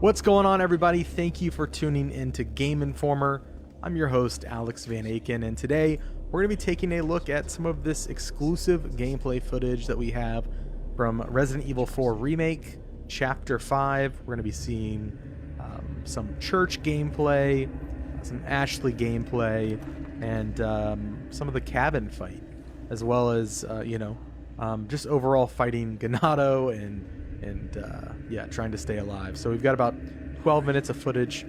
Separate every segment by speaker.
Speaker 1: What's going on, everybody? Thank you for tuning in to Game Informer. I'm your host, Alex Van Aken, and today we're going to be taking a look at some of this exclusive gameplay footage that we have from Resident Evil 4 Remake, Chapter 5. We're going to be seeing some church gameplay, some Ashley gameplay, and some of the cabin fight, as well as, just overall fighting Ganado and trying to stay alive. So we've got about 12 minutes of footage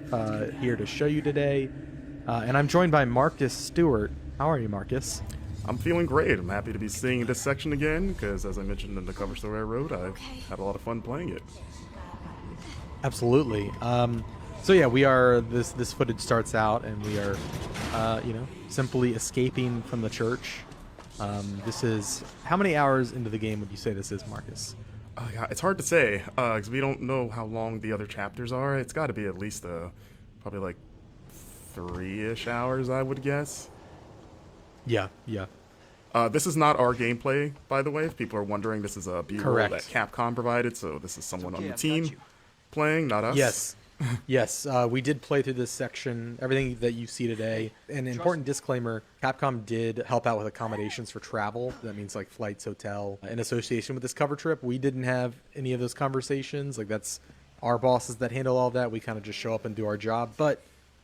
Speaker 1: here to show you today. And I'm joined by Marcus Stewart. How are you, Marcus?
Speaker 2: I'm feeling great. I'm happy to be seeing this section again because, as I mentioned in the cover story I wrote, I had a lot of fun playing it.
Speaker 1: Absolutely. So yeah, we are. This footage starts out, and we are, simply escaping from the church. This is how many hours into the game would you say this is, Marcus?
Speaker 2: Yeah, it's hard to say because we don't know how long the other chapters are. It's got to be at least probably like 3-ish hours, I would guess.
Speaker 1: Yeah.
Speaker 2: This is not our gameplay, by the way. If people are wondering, this is a B-roll that Capcom provided, so this is someone on the team playing, not us.
Speaker 1: Yes, we did play through this section, everything that you see today. An important disclaimer, Capcom did help out with accommodations for travel. That means like flights, hotel, in association with this cover trip. We didn't have any of those conversations. Like, that's our bosses that handle all that. We kind of just show up and do our job, but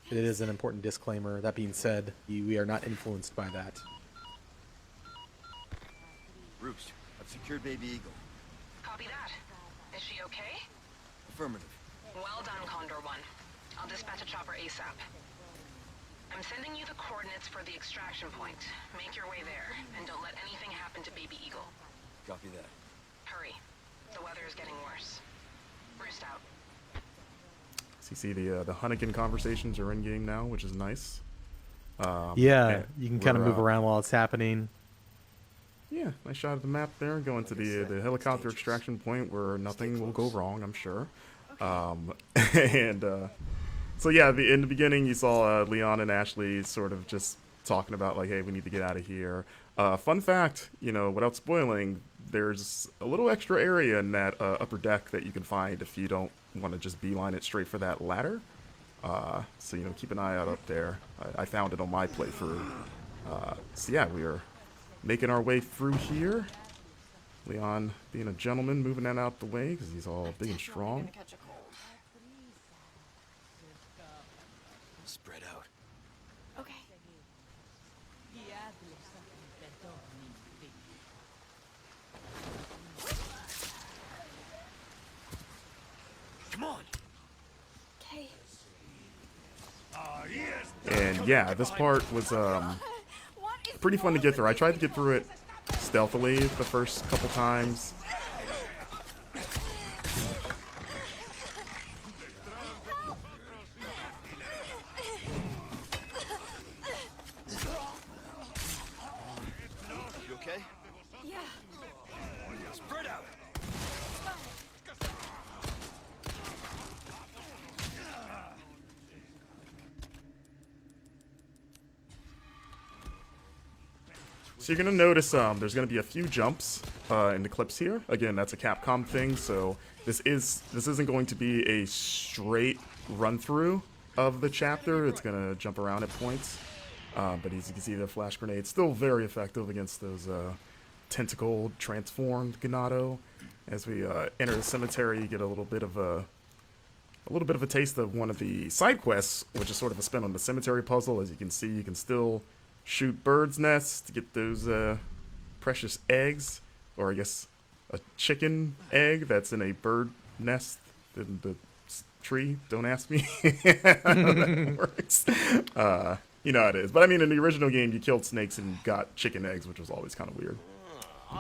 Speaker 1: it is an important disclaimer. That being said, we are not influenced by that.
Speaker 3: Roost, I've secured Baby Eagle.
Speaker 4: Copy that. Is she okay?
Speaker 3: Affirmative.
Speaker 4: Well done, Condor 1. I'll dispatch a chopper ASAP. I'm sending you the coordinates for the extraction point. Make your way there, and don't let anything happen to Baby Eagle.
Speaker 3: Copy that.
Speaker 4: Hurry. The weather is getting worse. Roost out.
Speaker 2: So you see the Hunnigan conversations are in game now, which is nice.
Speaker 1: You can kind of move around while it's happening.
Speaker 2: Yeah, nice shot of the map there. Going to the helicopter extraction point where nothing will go wrong, I'm sure. In the beginning you saw Leon and Ashley sort of just talking about like, hey, we need to get out of here. Fun fact, without spoiling, there's a little extra area in that upper deck that you can find if you don't want to just beeline it straight for that ladder. So keep an eye out up there. I found it on my playthrough. We are making our way through here. Leon being a gentleman, moving that out the way because he's all big and strong.
Speaker 3: Spread out.
Speaker 5: Okay.
Speaker 3: Come on.
Speaker 5: Okay.
Speaker 2: And yeah, this part was pretty fun to get through. I tried to get through it stealthily the first couple times.
Speaker 3: You okay?
Speaker 5: Yeah.
Speaker 3: Spread out.
Speaker 2: So you're gonna notice there's gonna be a few jumps in the clips here. Again, that's a Capcom thing, so this isn't going to be a straight run through of the chapter. It's gonna jump around at points, but as you can see, the flash grenade's still very effective against those tentacle transformed Ganado. As we enter the cemetery, you get a little bit of a taste of one of the side quests, which is sort of a spin on the cemetery puzzle. As you can see, you can still shoot birds' nests to get those precious eggs, or I guess a chicken egg that's in a bird nest in the tree. Don't ask me how that works. You know how it is. But I mean, in the original game, you killed snakes and got chicken eggs, which was always kind of weird.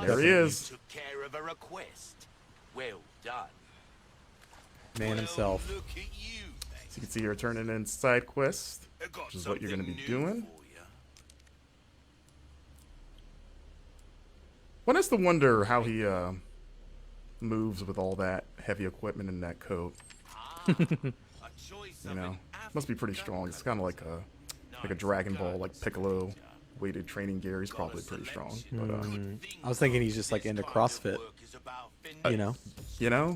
Speaker 2: There he is.
Speaker 6: Took care of a request. Well done.
Speaker 1: Man himself.
Speaker 6: Well, look at you,
Speaker 2: So you can see here turning in side quest, which is what you're going to be doing. One has to wonder how he moves with all that heavy equipment in that coat. Must be pretty strong. It's kind of like a Dragon Ball, like Piccolo weighted training gear. He's probably pretty strong. But
Speaker 1: I was thinking he's just like into CrossFit.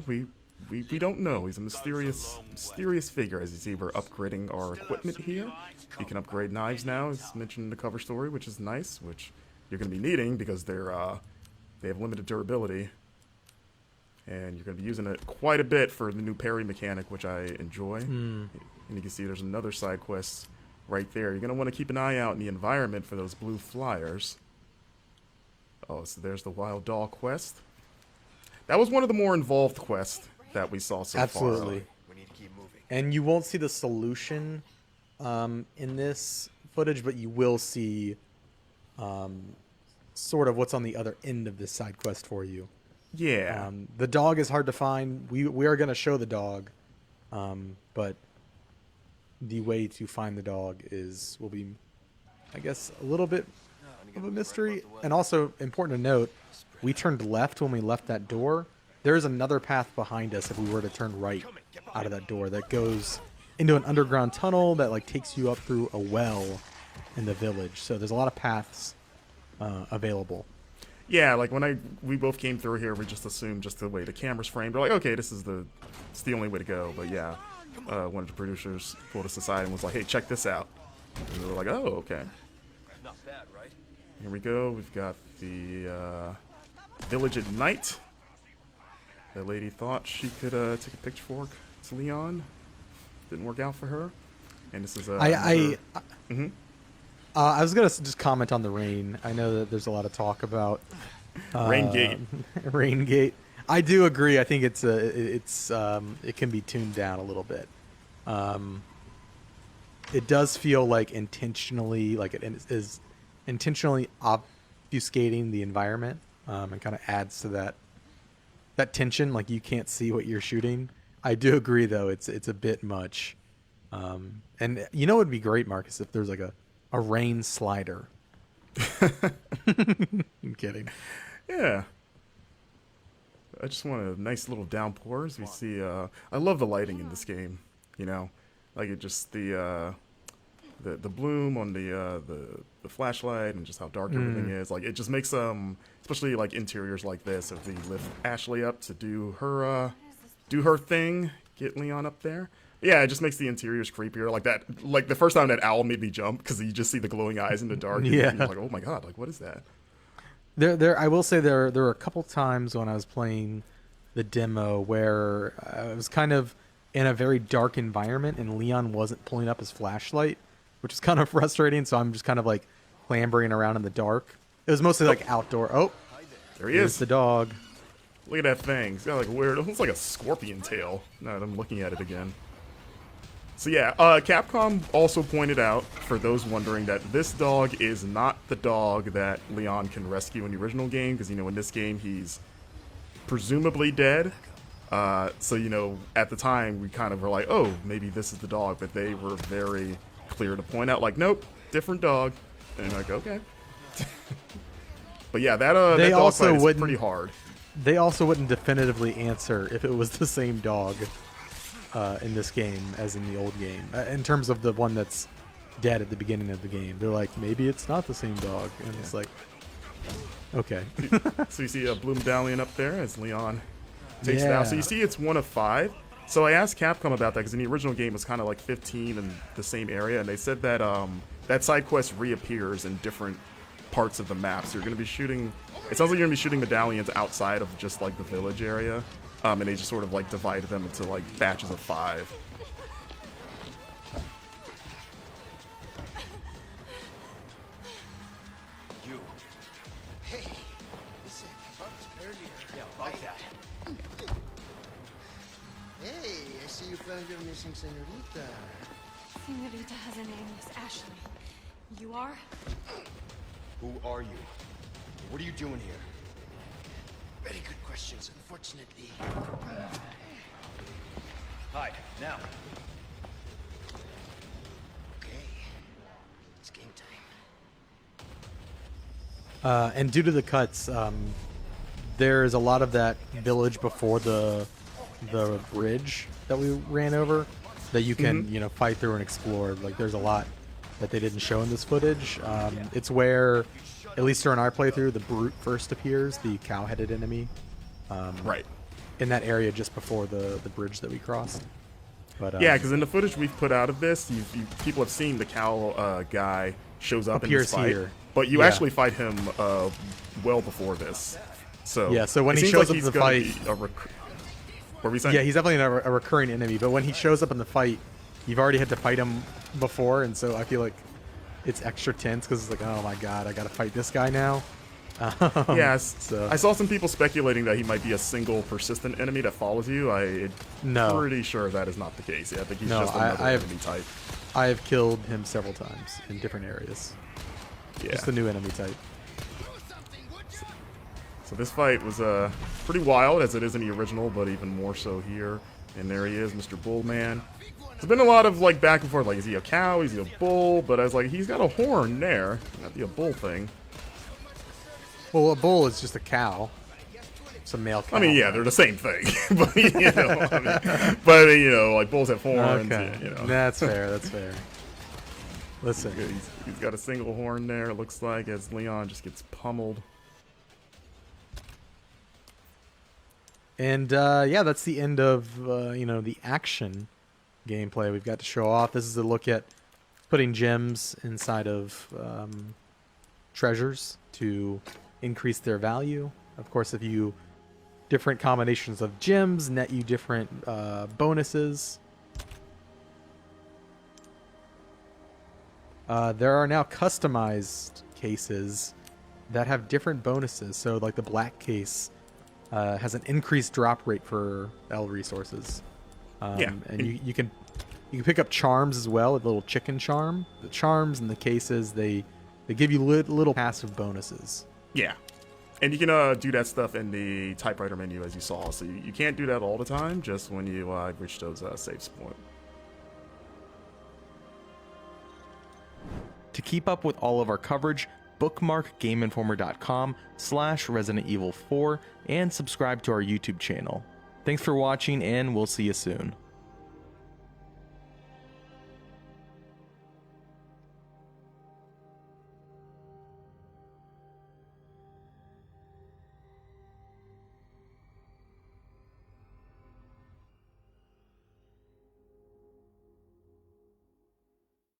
Speaker 2: we we don't know. He's a mysterious figure. As you see, we're upgrading our equipment here. You can upgrade knives now, as mentioned in the cover story, which is nice, which you're going to be needing because they have limited durability. And you're going to be using it quite a bit for the new parry mechanic, which I enjoy. And you can see there's another side quest right there. You're going to want to keep an eye out in the environment for those blue flyers. Oh, so there's the Wild Doll quest. That was one of the more involved quests that we saw so far.
Speaker 1: Absolutely.
Speaker 3: We need to keep moving.
Speaker 1: And you won't see the solution in this footage, but you will see sort of what's on the other end of this side quest for you.
Speaker 2: Yeah.
Speaker 1: The dog is hard to find. We are going to show the dog, but the way to find the dog will be, I guess, a little bit of a mystery. And also important to note, we turned left when we left that door. There is another path behind us if we were to turn right out of that door that goes into an underground tunnel that like takes you up through a well in the village. So there's a lot of paths available.
Speaker 2: Yeah, like when we both came through here, we just assumed just the way the camera's framed. We're like, okay, it's the only way to go. But yeah, one of the producers pulled us aside and was like, hey, check this out. And we were like, oh, okay.
Speaker 3: Not bad, right?
Speaker 2: Here we go. We've got the village at night. That lady thought she could take a pitchfork to Leon. Didn't work out for her. And this is
Speaker 1: I was gonna just comment on the rain. I know that there's a lot of talk about
Speaker 2: Raingate.
Speaker 1: Raingate. I do agree. I think it can be tuned down a little bit. It does feel like intentionally, like it is intentionally obfuscating the environment, and kind of adds to that tension. Like you can't see what you're shooting. I do agree, though. It's a bit much. And you know, it would be great, Marcus, if there's like a rain slider. I'm kidding.
Speaker 2: Yeah. I just want a nice little downpour as we see. I love the lighting in this game. You know, like it just the bloom on the flashlight and just how dark everything is. Like it just makes especially like interiors like this. If we lift Ashley up to do her thing, get Leon up there. Yeah, it just makes the interiors creepier. Like that. Like the first time that owl made me jump because you just see the glowing eyes in the dark. And
Speaker 1: Yeah.
Speaker 2: you're like, oh my god, like what is that?
Speaker 1: I will say there were a couple times when I was playing the demo where I was kind of in a very dark environment and Leon wasn't pulling up his flashlight, which is kind of frustrating. So I'm just kind of like clambering around in the dark. It was mostly like outdoor. Oh,
Speaker 2: There he
Speaker 1: here's
Speaker 2: is.
Speaker 1: the dog.
Speaker 2: Look at that thing. It's got like a weird. It looks like a scorpion tail. Now that I'm looking at it again. So yeah, Capcom also pointed out, for those wondering, that this dog is not the dog that Leon can rescue in the original game, because, you know, in this game, he's presumably dead. So, you know, at the time, we kind of were like, oh, maybe this is the dog, but they were very clear to point out, like, nope, different dog. And I'm like, okay. But yeah, that dog
Speaker 1: also
Speaker 2: fight is
Speaker 1: wouldn't-
Speaker 2: pretty hard.
Speaker 1: They also wouldn't definitively answer if it was the same dog in this game as in the old game. In terms of the one that's dead at the beginning of the game, they're like, maybe it's not the same dog, and it's like, okay.
Speaker 2: So you see a blue medallion up there as Leon takes it
Speaker 1: Yeah.
Speaker 2: out. So you see it's 1 of 5. So I asked Capcom about that because in the original game it was kind of like 15 in the same area, and they said that that side quest reappears in different parts of the map. So you're going to be shooting. It sounds like you're going to be shooting medallions outside of just like the village area, and they just sort of like divided them into like batches of 5.
Speaker 3: You. Hey, listen, bumped earlier. Yeah, about that.
Speaker 7: Hey, I see you found your missing senorita.
Speaker 5: Senorita has a name, Miss Ashley. You are?
Speaker 3: Who are you? What are you doing here?
Speaker 7: Very good questions, unfortunately.
Speaker 3: Hide, now.
Speaker 7: Okay, it's game time.
Speaker 1: And due to the cuts, there's a lot of that village before the bridge that we ran over that you can you know, fight through and explore. Like there's a lot that they didn't show in this footage. It's where, at least during our playthrough, the brute first appears, the cow-headed enemy.
Speaker 2: Right.
Speaker 1: in that area just before the bridge that we crossed. But
Speaker 2: Yeah, because in the footage we've put out of this, people have seen the cow guy shows up in this
Speaker 1: appears
Speaker 2: fight,
Speaker 1: here.
Speaker 2: but you
Speaker 1: Yeah.
Speaker 2: actually fight him well before this. So
Speaker 1: Yeah, so when
Speaker 2: it
Speaker 1: he
Speaker 2: seems
Speaker 1: shows
Speaker 2: like
Speaker 1: up
Speaker 2: he's
Speaker 1: in the
Speaker 2: gonna
Speaker 1: fight-
Speaker 2: be what were we saying?
Speaker 1: yeah, he's definitely a recurring enemy. But when he shows up in the fight, you've already had to fight him before, and so I feel like it's extra tense because it's like, oh my god, I got to fight this guy now.
Speaker 2: Yes.
Speaker 1: So-
Speaker 2: I saw some people speculating that he might be a single persistent enemy that follows you. I'm
Speaker 1: No.
Speaker 2: pretty sure that is not the case. Yeah, I think he's
Speaker 1: No,
Speaker 2: just another
Speaker 1: I have-
Speaker 2: enemy type.
Speaker 1: I have killed him several times in different areas.
Speaker 2: Yeah.
Speaker 1: Just a new enemy type.
Speaker 2: So this fight was pretty wild, as it is in the original, but even more so here. And there he is, Mr. Bullman. There's been a lot of like back and forth, like is he a cow, is he a bull? But I was like, he's got a horn there. Not the a bull thing.
Speaker 1: Well, a bull is just a cow. It's a male cow.
Speaker 2: I mean, yeah, they're the same thing. But you know, you know, like bulls have horns.
Speaker 1: Okay.
Speaker 2: Yeah, you know.
Speaker 1: That's fair. That's fair. Listen.
Speaker 2: He's got a single horn there. It looks like as Leon just gets pummeled.
Speaker 1: And yeah, that's the end of you know, the action gameplay we've got to show off. This is a look at putting gems inside of treasures to increase their value. Of course, if you different combinations of gems net you different bonuses. There are now customized cases that have different bonuses. So like the black case has an increased drop rate for L resources.
Speaker 2: Yeah.
Speaker 1: And you can pick up charms as well, a little chicken charm. The charms and the cases, they give you little passive bonuses.
Speaker 2: Yeah. And you can do that stuff in the typewriter menu, as you saw. So you can't do that all the time, just when you reach those saves point.
Speaker 1: To keep up with all of our coverage, bookmark GameInformer.com/Resident Evil 4 and subscribe to our YouTube channel. Thanks for watching, and we'll see you soon.